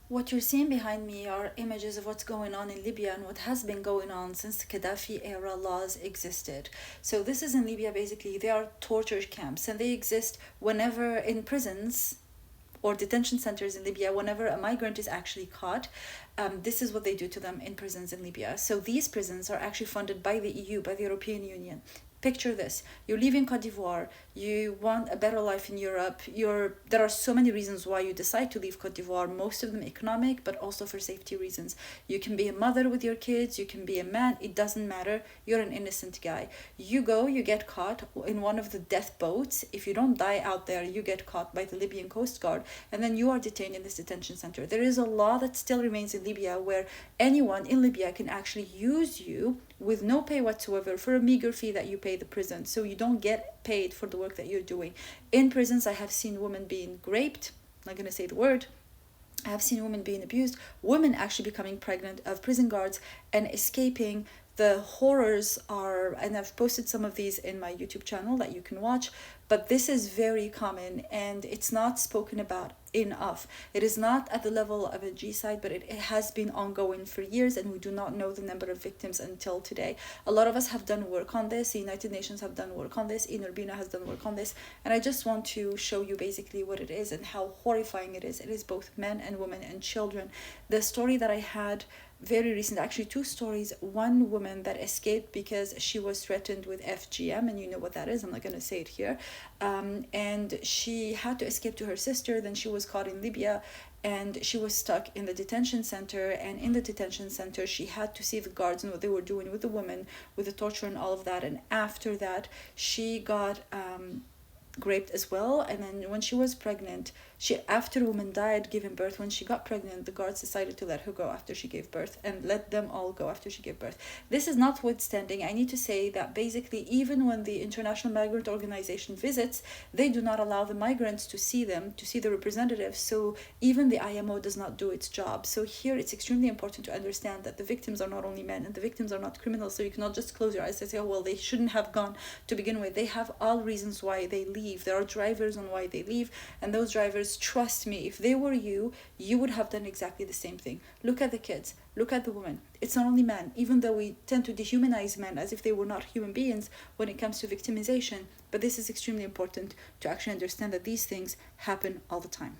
What you're seeing behind me are images of what's going on in Libya and what has been going on since the Gaddafi era laws existed. So this is in Libya. Basically, they are torture camps and they exist whenever in prisons or detention centers in Libya, whenever a migrant is actually caught, this is what they do to them in prisons in Libya. So these prisons are actually funded by the EU, by the European Union. Picture this: you're leaving Cote d'Ivoire, you want a better life in Europe, there are so many reasons why you decide to leave Cote d'Ivoire, most of them economic, but also for safety reasons. You can be a mother with your kids, you can be a man, it doesn't matter, you're an innocent guy. You go, you get caught in one of the death boats. If you don't die out there, you get caught by the Libyan Coast Guard, and then you are detained in this detention center. There is a law that still remains in Libya where anyone in Libya can actually use you with no pay whatsoever for a meager fee that you pay the prison. So you don't get paid for the work that you're doing. In prisons, I have seen women being raped. I'm not going to say the word. I have seen women being abused, women actually becoming pregnant of prison guards and escaping. The horrors are, and I've posted some of these in my YouTube channel that you can watch, but this is very common and it's not spoken about enough. It is not at the level of a G-side, but it has been ongoing for years and we do not know the number of victims until today. A lot of us have done work on this. The United Nations have done work on this. Inurbina has done work on this. And I just want to show you basically what it is and how horrifying it is. It is both men and women and children. The story that I had very recent, actually two stories. One woman that escaped because she was threatened with FGM, and you know what that is, I'm not going to say it here, and she had to escape to her sister. Then she was caught in Libya and she was stuck in the detention center, and in the detention center she had to see the guards and what they were doing with the woman, with the torture and all of that. And after that she got raped as well. And then when she was pregnant, after the woman died giving birth, when she got pregnant, the guards decided to let her go after she gave birth and let them all go after she gave birth. This is notwithstanding, I need to say that basically even when the International Migrant Organization visits, they do not allow the migrants to see them, to see the representatives. So even the IMO does not do its job. So here it's extremely important to understand that the victims are not only men and the victims are not criminals. So you cannot just close your eyes and say, oh well, they shouldn't have gone to begin with. They have all reasons why they leave. There are drivers on why they leave, and those drivers, trust me, if they were you would have done exactly the same thing. Look at the kids, look at the women. It's not only men, even though we tend to dehumanize men as if they were not human beings when it comes to victimization. But this is extremely important to actually understand that these things happen all the time.